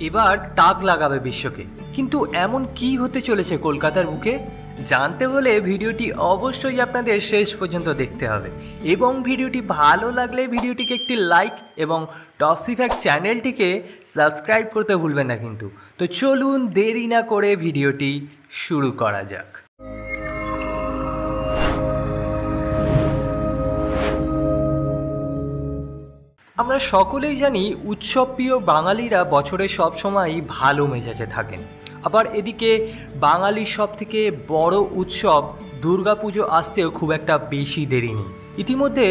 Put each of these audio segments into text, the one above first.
এবার তাক লাগাবে বিশ্বকে। কিন্তু এমন কি হতে চলেছে কলকাতার বুকে? জানতে হলে ভিডিওটি অবশ্যই আপনাদের শেষ পর্যন্ত দেখতে হবে, এবং ভিডিওটি ভালো লাগলে ভিডিওটিকে একটি লাইক এবং টপসি ফ্যাক্ট চ্যানেলটিকে সাবস্ক্রাইব করতে ভুলবেন না কিন্তু। তো চলুন দেরি না করে ভিডিওটি শুরু করা যাক। আমরা সকলেই জানি উৎসবপ্রিয় বাঙালিরা বছরের সব সময়ই ভালো মেজাজে থাকেন। আবার এদিকে বাঙালির সবথেকে বড় উৎসব দুর্গাপুজো আসতেও খুব একটা বেশি দেরি নেই। ইতিমধ্যে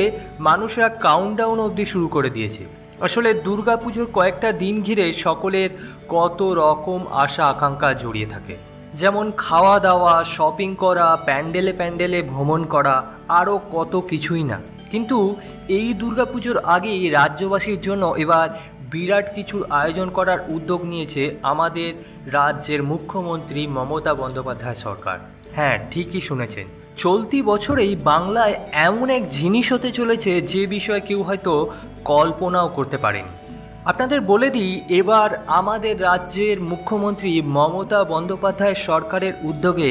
মানুষরা কাউন্টডাউন অবধি শুরু করে দিয়েছে। আসলে দুর্গাপুজোর কয়েকটা দিন ঘিরে সকলের কত রকম আশা আকাঙ্ক্ষা জড়িয়ে থাকে, যেমন খাওয়া দাওয়া, শপিং করা, প্যান্ডেলে প্যান্ডেলে ভ্রমণ করা, আরও কত কিছুই না। কিন্তু এই দুর্গাপুজোর আগেই রাজ্যবাসীর জন্য এবার বিরাট কিছুর আয়োজন করার উদ্যোগ নিয়েছে আমাদের রাজ্যের মুখ্যমন্ত্রী মমতা বন্দ্যোপাধ্যায় সরকার। হ্যাঁ, ঠিকই শুনেছেন, চলতি বছরেই বাংলায় এমন এক জিনিস হতে চলেছে যে বিষয়ে কেউ হয়তো কল্পনাও করতে পারেনি। আপনাদের বলে দিই, এবার আমাদের রাজ্যের মুখ্যমন্ত্রী মমতা বন্দ্যোপাধ্যায় সরকারের উদ্যোগে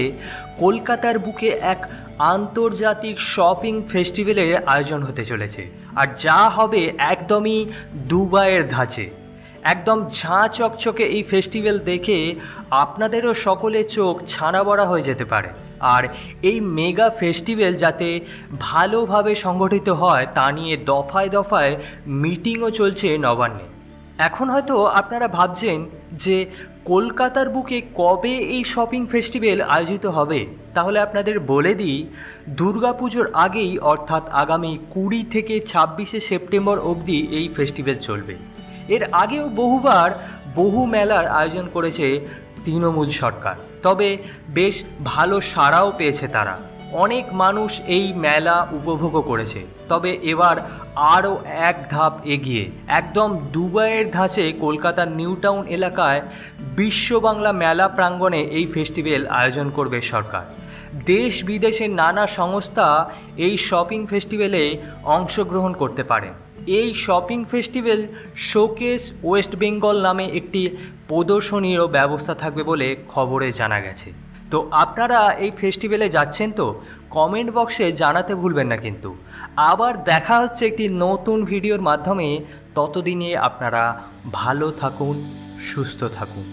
কলকাতার বুকে এক আন্তর্জাতিক শপিং ফেস্টিভ্যালের আয়োজন হতে চলেছে। আর যা হবে একদমই দুবাইয়ের ধাঁচে, একদম ঝাঁ চকচকে এই ফেস্টিভ্যাল দেখে আপনাদেরও সকলের চোখ ছানা বড়া হয়ে যেতে পারে। আর এই মেগা ফেস্টিভ্যাল যাতে ভালোভাবে সংগঠিত হয় তা নিয়ে দফায় দফায় মিটিংও চলছে নবান্নে। এখন হয়তো আপনারা ভাবছেন যে কলকাতার বুকে কবে এই শপিং ফেস্টিভ্যাল আয়োজিত হবে। তাহলে আপনাদের বলে দিই, দুর্গাপুজোর আগেই অর্থাৎ আগামী 20 থেকে 26শে সেপ্টেম্বর অবধি এই ফেস্টিভ্যাল চলবে। এর আগেও বহুবার বহু মেলার আয়োজন করেছে তৃণমূল সরকার, তবে বেশ ভালো সাড়াও পেয়েছে তারা। অনেক মানুষ এই মেলা উপভোগও করেছে। তবে এবার আরও এক ধাপ এগিয়ে একদম দুবাইয়ের ধাঁচে কলকাতার নিউ টাউন এলাকায় বিশ্ব বাংলা মেলা প্রাঙ্গণে এই ফেস্টিভ্যাল আয়োজন করবে সরকার। দেশ বিদেশের নানা সংস্থা এই শপিং ফেস্টিভ্যালে অংশগ্রহণ করতে পারে। এই shopping festival showcase West Bengal নামে একটি প্রদর্শনীরও ব্যবস্থা থাকবে বলে খবরে জানা গেছে। তো আপনারা এই ফেস্টিভ্যালে যাচ্ছেন তো? কমেন্ট বক্সে জানাতে ভুলবেন না কিন্তু। আবার দেখা হচ্ছে একটি নতুন ভিডিওর মাধ্যমে। ততদিনে আপনারা ভালো থাকুন, সুস্থ থাকুন।